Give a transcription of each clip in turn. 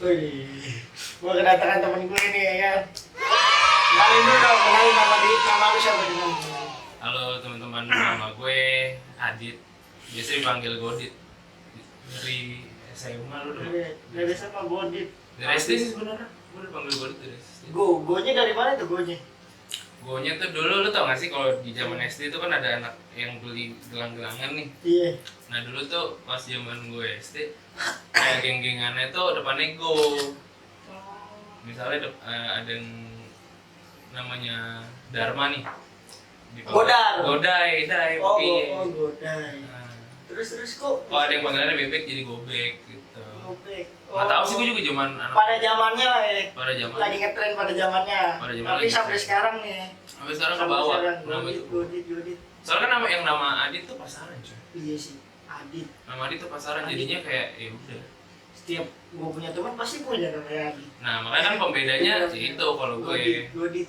Wih, gua kedatangan temen gue ini ya kan. Kenalin dulu dong, kenalin nama lu siapa nih? Halo teman-teman, nama gue Adit. Biasa dipanggil Godit. Dari SMA lu dong. Dari sama Godit. Dari SD sih sebenarnya. Gue dipanggil Godit dari SD. Gonya dari mana tuh gonya? Gonya tuh dulu lu tau gak sih kalau di zaman SD itu kan ada anak yang beli gelang-gelangan nih. Iya. Nah dulu tuh pas zaman gue SD, kayak geng-gengannya tuh depannya Go. Misalnya ada yang namanya Dharma nih. Godar. Godai, Dai, Oh, pakai. Godai. Nah, Terus kok? kalau ada yang panggilannya bebek jadi gobek gitu. Gobek. Nggak tahu sih gue juga zaman anak Pada zamannya lah ya. pada zaman. Lagi ngetren pada zamannya. Pada zaman Tapi lagi sampai ngetren. sekarang nih. Sampai sekarang ke bawah nama itu. Godit. Soalnya kan nama Adit tuh pasaran cuy. Iya sih, Adit. Nama Adit tuh pasaran Adit. jadinya kayak ya udah. Setiap gue punya teman pasti punya namanya Adit. Nah makanya kan pembedanya sih itu kalau gue. Godit.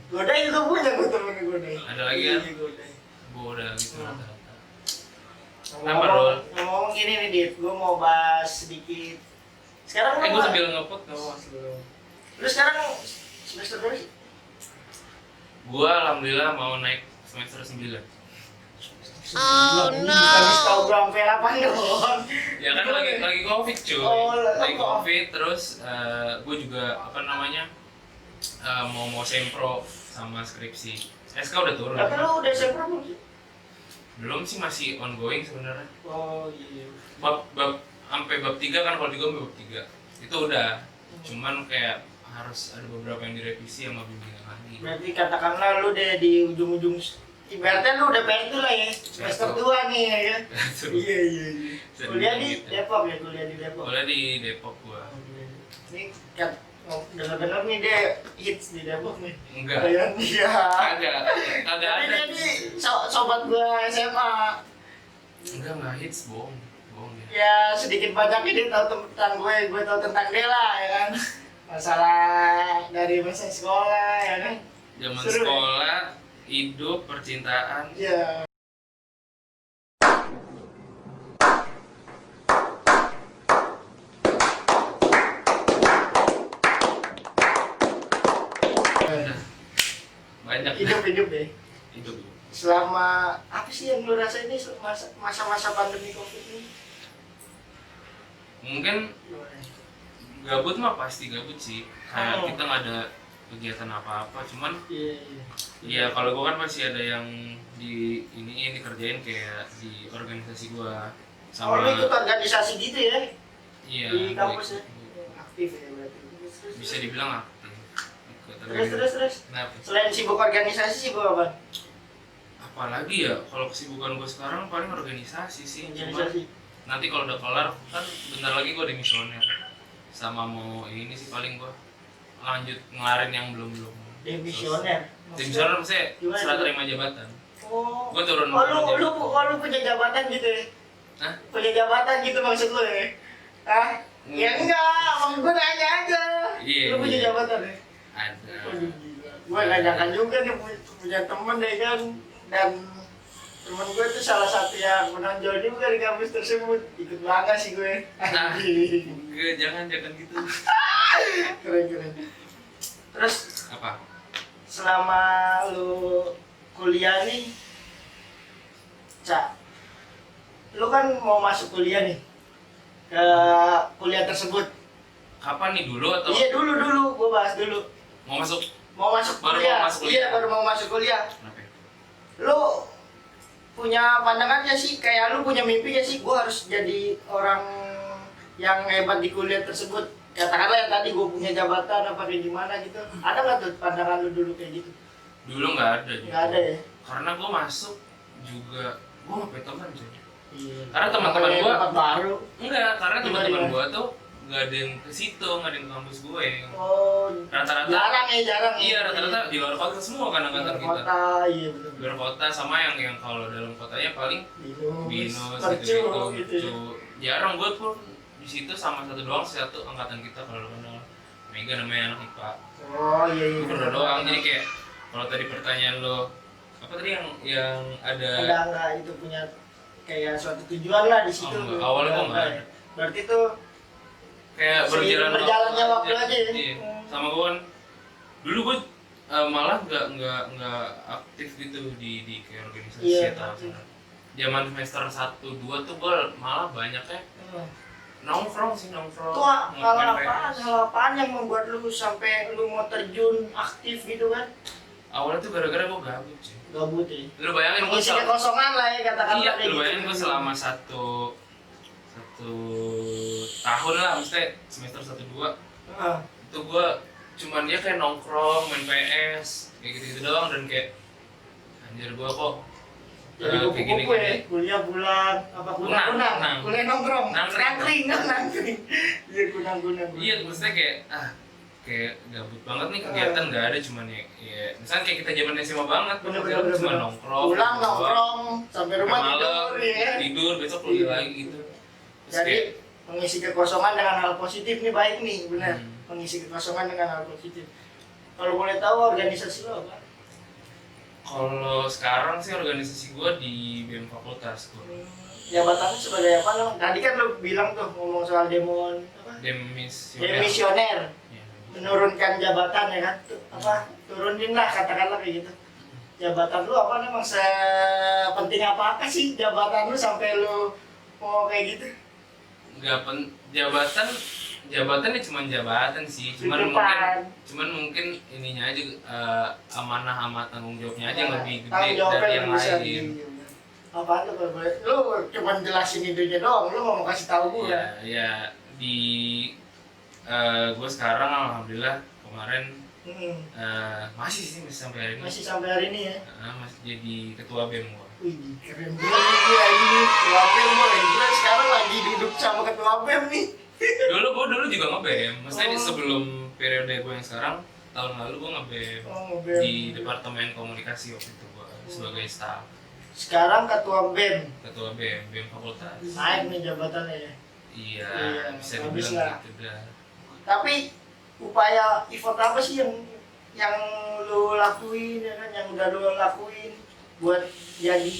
Godai juga punya gue temen Godai. Ada lagi kan? Iya, Godai. Gue udah gitu Hmm. rata-rata. Kenapa, Rol? Ngomong gini nih Dit, gue mau bahas sedikit. Sekarang Gue lu sambil ngepot nggak apa. Lu sekarang semester berapa sih? Gue alhamdulillah mau naik semester 9. Oh no. Habis tau gue sampai 8 dong. Ya kan lagi covid cuy. Oh, Lagi oh. covid terus gue juga apa namanya mau sempro sama skripsi. SK udah turun. Tapi lu udah SMP belum sih? Belum sih, masih ongoing sebenarnya. Oh iya. Bab sampai bab 3 kan, kalau juga bab 3 itu udah. Cuman kayak harus ada beberapa yang direvisi sama bimbingan lagi. Berarti katakanlah lu udah di ujung-ujung, ibaratnya lu udah pengen tuh lah ya, semester 2 nih ya kan? Iya. Kuliah di Gitu. Depok ya, kuliah di Depok. Kuliah di Depok gua. Ini kan bener-bener nih dia hits di Depok nih. Enggak. Kayak dia. Kagak Tapi ada. dia nih sobat gua SMA. Enggak hits, bohong ya. Ya sedikit banyaknya dia tahu tentang gue tahu tentang dia lah ya kan. Masalah dari masa sekolah ya kan. Zaman Seru, sekolah, hidup, percintaan. Ya. Udah. Banyak Hidup deh. hidup. Selama apa sih yang lu rasain ini masa-masa pandemi Covid ini? Mungkin gabut mah pasti gabut sih. Kayak kita nggak ada kegiatan apa-apa. Cuman Iya. ya kalau gua kan masih ada yang di ini dikerjain kayak di organisasi gua Oh, lu ikut organisasi gitu ya? iya Di kampus ya? gua Aktif ya berarti. bisa dibilang aktif. Ikut Terus. Kenapa? Selain sibuk organisasi sibuk apa? Apalagi ya kalau kesibukan gua sekarang paling organisasi sih. Cuma Organisasi. nanti kalau udah kelar kan bentar lagi gua demisioner sama mau ini sih paling gua lanjut ngelarin yang belum Demisioner. demisioner maksudnya Gimana setelah tuh? terima jabatan. Oh. Gua turun Oh, jabatan. lu punya jabatan gitu ya? Hah? Punya jabatan gitu maksud lu ya? Ah? Ya enggak, maksud gue nanya aja. Iya, Lu punya iya. jabatan ya? Ada. Gue gak nyangka juga nih punya temen deh kan. Dan temen gue tuh salah satu yang menonjol juga di kampus tersebut. Ikut bangga sih gue. Nah, Anjing. enggak, jangan gitu. Keren. Terus Apa? selama lu kuliah nih, Cak, lu kan mau masuk kuliah nih ke kuliah tersebut. Kapan nih, dulu atau Iya dulu, gua bahas dulu. mau masuk? Mau masuk Baru kuliah. mau masuk kuliah. Iya, baru mau masuk kuliah. Kenapa ya? Lu punya pandangan gak sih? Kayak lu punya mimpi gak sih? Gua harus jadi orang yang hebat di kuliah tersebut. Katakanlah yang tadi gua punya jabatan apa kayak gimana gitu. Ada nggak tuh pandangan lu dulu kayak gitu? Dulu nggak ada juga. Nggak ada ya? Karena gue masuk juga gue nggak punya teman cuy. Iya. Karena teman-teman Namanya gua- tempat baru. Enggak, karena teman-teman Gimana? gue tuh nggak ada yang ke situ, nggak ada yang ke kampus gue. Oh, Rata-rata. jarang. Iya, rata-rata di luar kota semua kan angkatan Luar kita. kota, iya betul. Di luar kota sama yang kalau dalam kotanya paling binus Percu, gitu. Jarang gue pun di situ sama satu angkatan kita kalau lu kenal. Mega namanya anak IPA. Oh iya. Gue berdua doang, jadi kayak kalau tadi pertanyaan lo apa tadi yang ada Enggak itu punya kayak suatu tujuan lah di situ. enggak. Awalnya gua enggak ada. Berarti tuh kayak seiring berjalannya waktu aja ya. Iya. Sama gua kan dulu gua malah nggak aktif gitu di kayak organisasi Iya, atau aktif. apa. Zaman semester 1 2 tuh gua malah banyaknya nongkrong sih nongkrong. Itu hal main apaan, PS. hal apaan yang membuat lu sampai lu mau terjun aktif gitu kan? Awalnya tuh gara-gara gua gabut sih. Gabut ya. Lu bayangin gua Mengisi kekosongan lah ya katakan. iya, lu bayangin gua selama satu tahun lah, maksudnya semester 1 2 itu gua cuman dia kayak nongkrong, main PS, kayak gitu-gitu doang dan kayak anjir gua kok Jadi kayak kupu-kupu ya, kuliah pulang, apa kunang, Kunang. kuliah nongkrong, Nangkring. nangkring. Iya kunang. Iya, maksudnya kayak kayak gabut banget nih kegiatan nggak ada cuman ya misalnya kayak kita zaman SMA banget Bener. cuma nongkrong Pulang doang, nongkrong, sampai rumah sampai malam, tidur ya. tidur besok kuliah Iya. lagi gitu. Terus Jadi kayak, mengisi kekosongan dengan hal positif nih baik nih, benar. Hmm. Mengisi kekosongan dengan hal positif. Kalau boleh tahu organisasi lo apa? kalau sekarang sih organisasi gua di BEM fakultas gua. Jabatannya sebagai apa namanya? Tadi kan lo bilang tuh ngomong soal demon apa? Demisioner. Ya. Menurunkan jabatan ya kan? Turunin lah katakanlah kayak gitu. Jabatan lu apa namanya? Sepenting apa sih jabatan lu sampai lu mau kayak gitu? Nggak jabatan ini cuma jabatan sih, cuman mungkin ininya aja amanah sama tanggung jawabnya aja yang lebih gede Tanggung jawabnya dari yang lebih besar. lain. Apaan tuh kalau boleh? Lu cuma jelasin itunya doang, lu mau kasih tahu gua. Ya di gue sekarang alhamdulillah kemarin masih sih masih sampai hari ini. Masih sampai hari ini ya. Masih jadi ketua BEM gua. Wih, keren banget dia ini ketua BEM boy. Gue sekarang lagi duduk sama ketua BEM nih. Dulu juga nge-BEM. Maksudnya Oh. sebelum periode gue yang sekarang, tahun lalu gue nge-BEM BEM. di Departemen Komunikasi waktu itu gue sebagai staff. Sekarang ketua BEM. Ketua BEM fakultas. Naik nih jabatannya ya. Iya, Iya, bisa bagus dibilang lah. gitu dah. Tapi upaya effort apa sih yang lu lakuin ya kan, yang udah lu lakuin buat jadi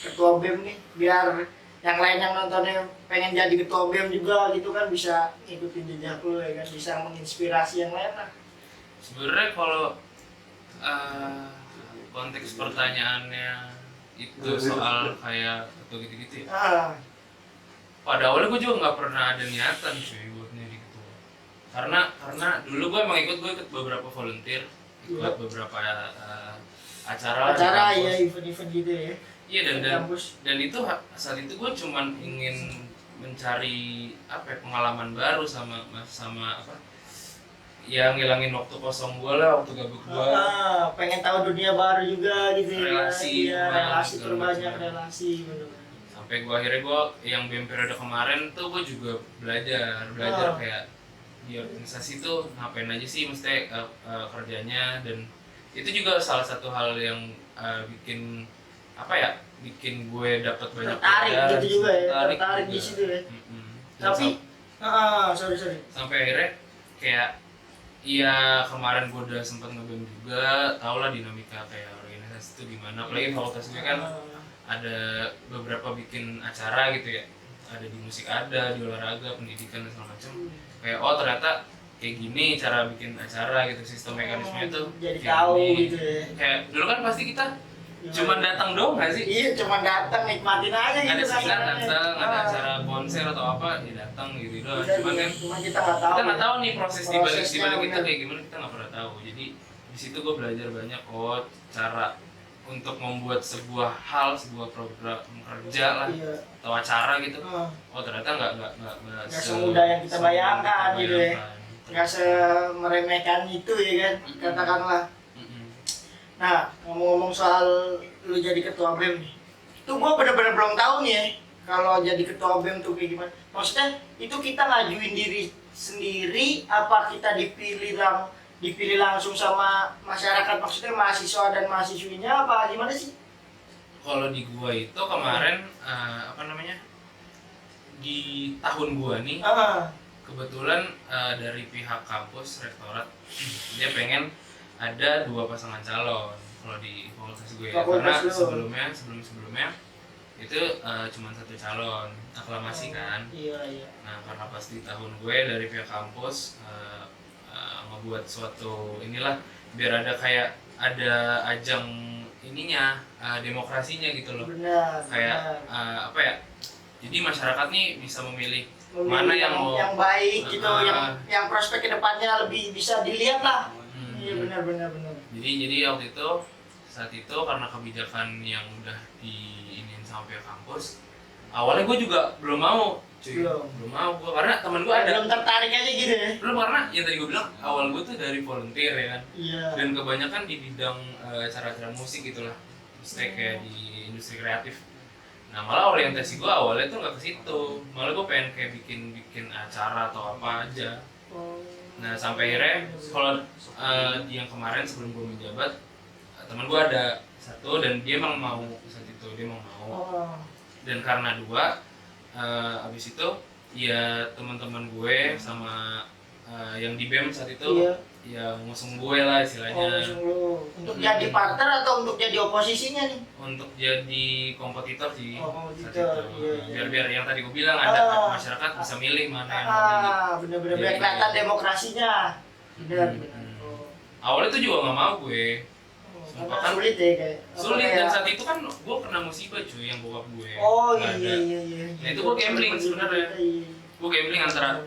ketua BEM nih, biar yang lain yang nontonnya pengen jadi ketua BEM juga gitu kan, bisa ngikutin jejak lu ya kan, bisa menginspirasi yang lain lah. Sebenarnya kalau konteks pertanyaannya itu soal kayak atau gitu-gitu ya. Pada awalnya gue juga nggak pernah ada niatan cuy buat jadi ketua. Karena dulu gue emang ikut beberapa volunteer, ikut beberapa acara di Acara kampus. ya, event-event gitu ya. Iya Di kampus. dan itu saat itu gue cuman ingin mencari apa ya, pengalaman baru sama apa yang ngilangin waktu kosong gue lah, waktu gabut gue. Pengen tahu dunia baru juga gitu ya. Relasi, Iya, relasi segala terbanyak, macam. relasi bener-bener. Sampai gue akhirnya yang BEM periode kemarin tuh gue juga belajar kayak di organisasi tuh ngapain aja sih mesti kerjanya, dan itu juga salah satu hal yang bikin apa ya, bikin gue dapat banyak Tertarik pelajaran, gitu juga ya, tertarik juga. di situ ya. Dan Tapi sorry. sampai akhirnya kayak iya kemarin gue udah sempat nge-BEM juga, tau lah dinamika kayak organisasi itu gimana, apalagi fakultas gue kan ada beberapa bikin acara gitu ya, ada di musik, ada di olahraga, pendidikan dan segala macam. Kayak ternyata kayak gini cara bikin acara gitu, sistem mekanismenya itu jadi kayak tahu gini. gitu ya. Kayak dulu kan pasti kita cuman datang doang nggak sih? Iya, cuma datang nikmatin aja gitu. Ada seminar kasarannya. datang, ada acara konser atau apa, ya datang gitu doang. Udah, Cuman kan cuma kita nggak tahu. kita nggak tahu nih proses di balik Prosesnya, itu bener. kayak gimana, kita nggak pernah tahu. Jadi di situ gue belajar banyak cara untuk membuat sebuah program kerja lah Iya. atau acara gitu. Ah, Ternyata nggak semudah yang kita bayangkan gitu ya. bayangkan. nggak semeremehkan itu ya kan, katakanlah. Nah, ngomong-ngomong soal lu jadi ketua BEM nih, tuh gua bener-bener belum tahu nih ya kalau jadi ketua BEM tuh kayak gimana. Maksudnya itu kita ngajuin diri sendiri apa kita dipilih langsung sama masyarakat, maksudnya mahasiswa dan mahasiswinya apa gimana sih? Kalau di gua itu kemarin apa namanya, di tahun gua nih kebetulan dari pihak kampus rektorat dia pengen ada 2 pasangan calon. kalau di fakultas gue ya. Fakultas Karena lu. sebelumnya itu cuma satu calon aklamasi kan. Iya. Nah karena pas di tahun gue dari pihak kampus ngebuat suatu inilah biar ada kayak ada ajang ininya demokrasinya gitu loh. Benar. Kayak apa ya, jadi masyarakat nih bisa memilih Memilih mana yang mau yang baik gitu, Ah. yang prospek kedepannya lebih bisa dilihat lah. Hmm. Iya benar. Jadi waktu itu saat itu karena kebijakan yang udah diinin sama pihak kampus, awalnya gue juga belum mau cuy. Belum mau gue karena temen gue ada. Belum tertarik aja gitu ya. Belum, karena yang tadi gue bilang awal gue tuh dari volunteer ya kan. Iya. Dan kebanyakan di bidang acara-acara musik gitulah, misalnya kayak di industri kreatif. Nah malah orientasi gue awalnya tuh nggak ke situ, malah gue pengen kayak bikin acara atau apa aja. Nah sampai akhirnya kalau yang kemarin sebelum gue menjabat, teman gue ada satu dan dia emang mau saat itu dia mau dan karena dua abis itu ya teman-teman gue sama yang di BEM saat itu Iya. ya ngusung gue lah istilahnya. Untuk jadi partner atau untuk jadi oposisinya nih? Untuk jadi kompetitor sih saat Kompetitor, itu. iya. Biar yang tadi gue bilang ada masyarakat bisa milih mana yang mau milih. Bener-bener biar Jadi- kelihatan demokrasinya. Bener. Awalnya tuh juga nggak mau gue. Karena sulit ya kayak. Sulit dan saat itu kan gue kena musibah cuy yang bokap gue. Oh Nggak ada. iya. Nah, itu gua gambling sebenarnya. Iya. Gue gambling antara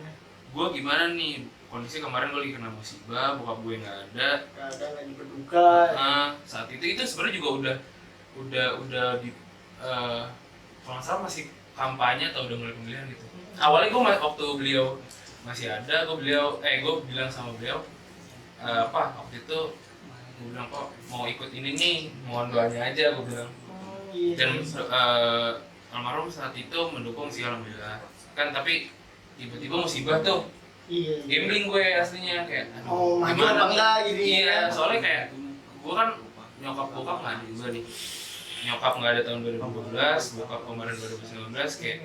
gue gimana nih, kondisi kemarin gue lagi kena musibah, bokap gue nggak ada. Kadang lagi berduka. Saat itu sebenarnya juga udah di kalau nggak salah masih kampanye atau udah mulai pemilihan gitu. Awalnya gue waktu beliau masih ada, gue bilang sama beliau apa waktu itu gue bilang kok mau ikut ini nih, mohon doanya aja gue bilang. Iya. Dan almarhum saat itu mendukung sih alhamdulillah kan, tapi tiba-tiba musibah tuh Iya. gambling gue aslinya kayak Maju gimana apa nih? enggak gitu ya. Iya soalnya kayak gue kan nyokap bokap nggak ada juga nih, nyokap nggak ada tahun 2012, bokap kemarin 2019 kayak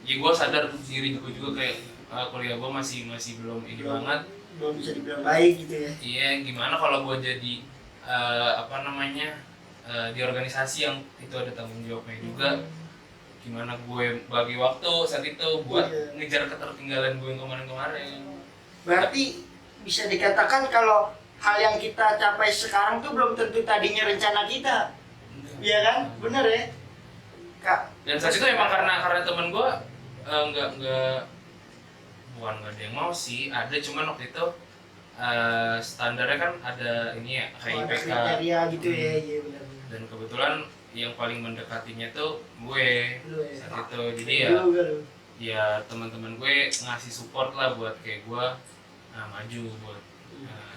ya gue sadar diri gue juga kayak kuliah gue masih belum ini banget, Belum bisa dibilang baik gitu ya. iya gimana kalau gue jadi apa namanya di organisasi yang itu ada tanggung jawabnya juga, gimana gue bagi waktu saat itu buat Iya. ngejar ketertinggalan gue yang kemarin-kemarin. Berarti bisa dikatakan kalau hal yang kita capai sekarang tuh belum tentu tadinya rencana kita. Iya kan? Bener ya? Kak. Dan saat itu emang karena temen gue bukan nggak ada yang mau sih, ada cuman waktu itu standarnya kan ada ini ya kayak Ada IPK. kriteria gitu ya, iya benar. Dan kebetulan yang paling mendekatinya tuh gue Lu ya. saat itu, jadi ya Juga lu. ya teman-teman gue ngasih support lah buat kayak gue maju buat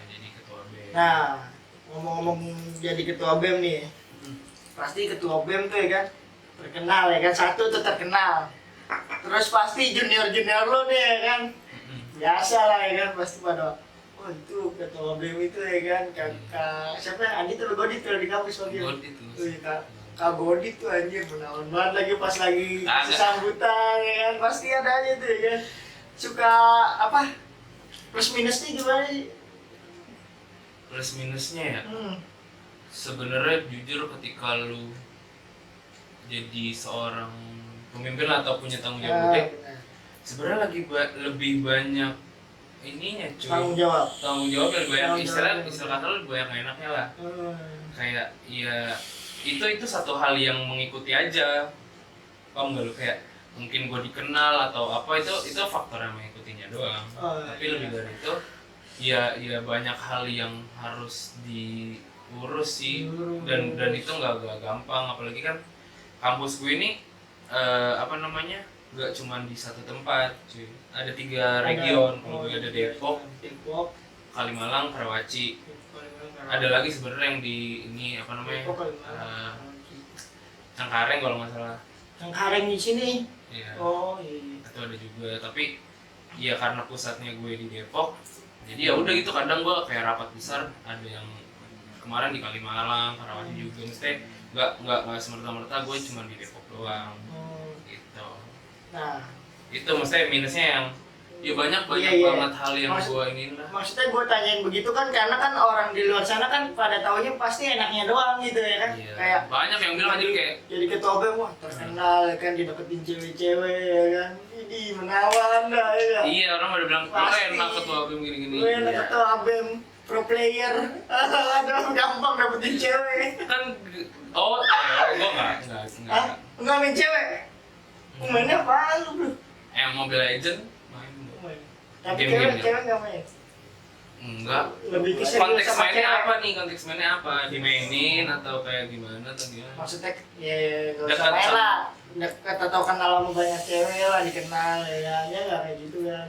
jadi ketua B. Nah, ngomong-ngomong jadi ketua BEM nih. Pasti ketua BEM tuh ya kan terkenal ya kan, satu tuh terkenal. Terus pasti junior-junior lo nih ya kan. Biasa lah ya kan, pasti pada oh itu ketua BEM itu ya kan, kakak siapa ya? Andi tuh Godit tuh di kampus panggil. Godit tuh. Kak Godit tuh anjir menawan banget lagi pas lagi Agak. sambutan ya kan, pasti ada aja tuh ya kan. Suka apa? Plus minusnya gimana sih? Plus minusnya ya, Hmm. sebenarnya jujur ketika lu jadi seorang pemimpin atau punya tanggung jawab gede, benar. sebenarnya lagi lebih banyak ininya cuy, Tanggung jawab. tanggung jawab lebih banyak, Tanggung istilah jawab. kata lu lebih banyak nggak enaknya lah, kayak ya itu satu hal yang mengikuti aja, paham nggak lu, kayak mungkin gue dikenal atau apa, itu faktor yang mengikutinya doang. Tapi Iya. lebih dari itu ya banyak hal yang harus diurus sih, dan itu nggak gampang, apalagi kan kampus gue ini apa namanya nggak cuma di satu tempat cuy, ada 3 region. Kalau gue ada Depok, Kalimalang, Karawaci, ada lagi sebenarnya yang di ini apa namanya Cengkareng kalau nggak salah. Cengkareng di sini. Iya. Oh iya. Itu ada juga, tapi ya karena pusatnya gue di Depok, jadi ya udah gitu kadang gue kayak rapat besar ada yang kemarin di Kalimalang, Karawaci juga, mesti nggak semerta-merta gue cuma di Depok doang gitu. Nah, Itu mesti minusnya yang Ya banyak Iya, iya. banget hal yang Maksud- gue iniin lah. Maksudnya gue tanyain begitu kan karena kan orang di luar sana kan pada taunya pasti enaknya doang gitu ya kan. Iya. Kayak Banyak yang bilang aja kayak jadi ketua BEM wah terkenal ya kan dideketin cewek-cewek ya kan. Ini menawan dah ya. iya orang udah bilang lo Pasti. enak ketua BEM gini-gini. Gue enak Iya. ketua BEM pro player. Aduh gampang dapetin cewek. Kan oh gue enggak. Enggak main cewek. Mainnya apaan lu bro? Mobile Legend main. Tapi Game-game. cewek nggak main. Enggak. Lebih ke serius Konteks sama mainnya cewek. apa nih? Konteks mainnya apa? Dimainin atau kayak gimana atau gimana? Maksudnya ya gak usah Dekat main sama- lah. Dekat atau kenal sama banyak cewek lah dikenal ya nggak kayak gitu kan.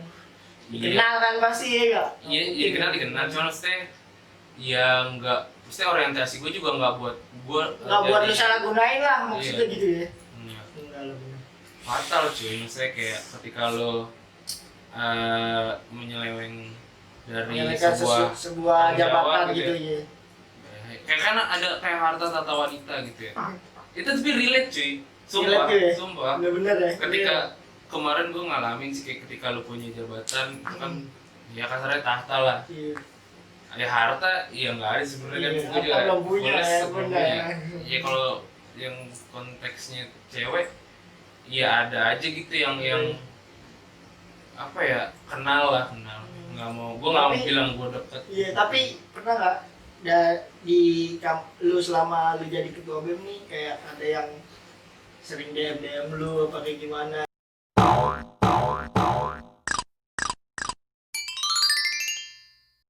Dikenal kan pasti ya nggak? Iya, dikenal. Cuma maksudnya ya enggak. Maksudnya orientasi gue juga enggak buat gue. Nggak buat lu salah gunain lah maksudnya Iya. gitu ya. Iya. Enggak lah bener. Fatal cuy. Maksudnya kayak ketika lo menyeleweng dari Menyelesaikan sebuah sebuah tanggung jawab jabatan gitu gitu ya. ya. Kayak kan ada kayak harta tata wanita gitu ya. Itu tapi relate cuy. Sumpah, Relate ya? sumpah. Bener-bener ya. Ketika kemarin gue ngalamin sih kayak ketika lu punya jabatan itu kan ya kasarnya tahta lah. Iya. Ya harta ya nggak ada sebenarnya kan Iya, gue harta juga belum punya fullest ya, sebelumnya. bener. Ya kalau yang konteksnya cewek ya ada aja gitu yang apa ya kenal nggak mau gue nggak mau Tapi- bilang gue deket. Iya, tapi pernah nggak lu selama lu jadi ketua BEM nih kayak ada yang sering DM lu apa kayak gimana?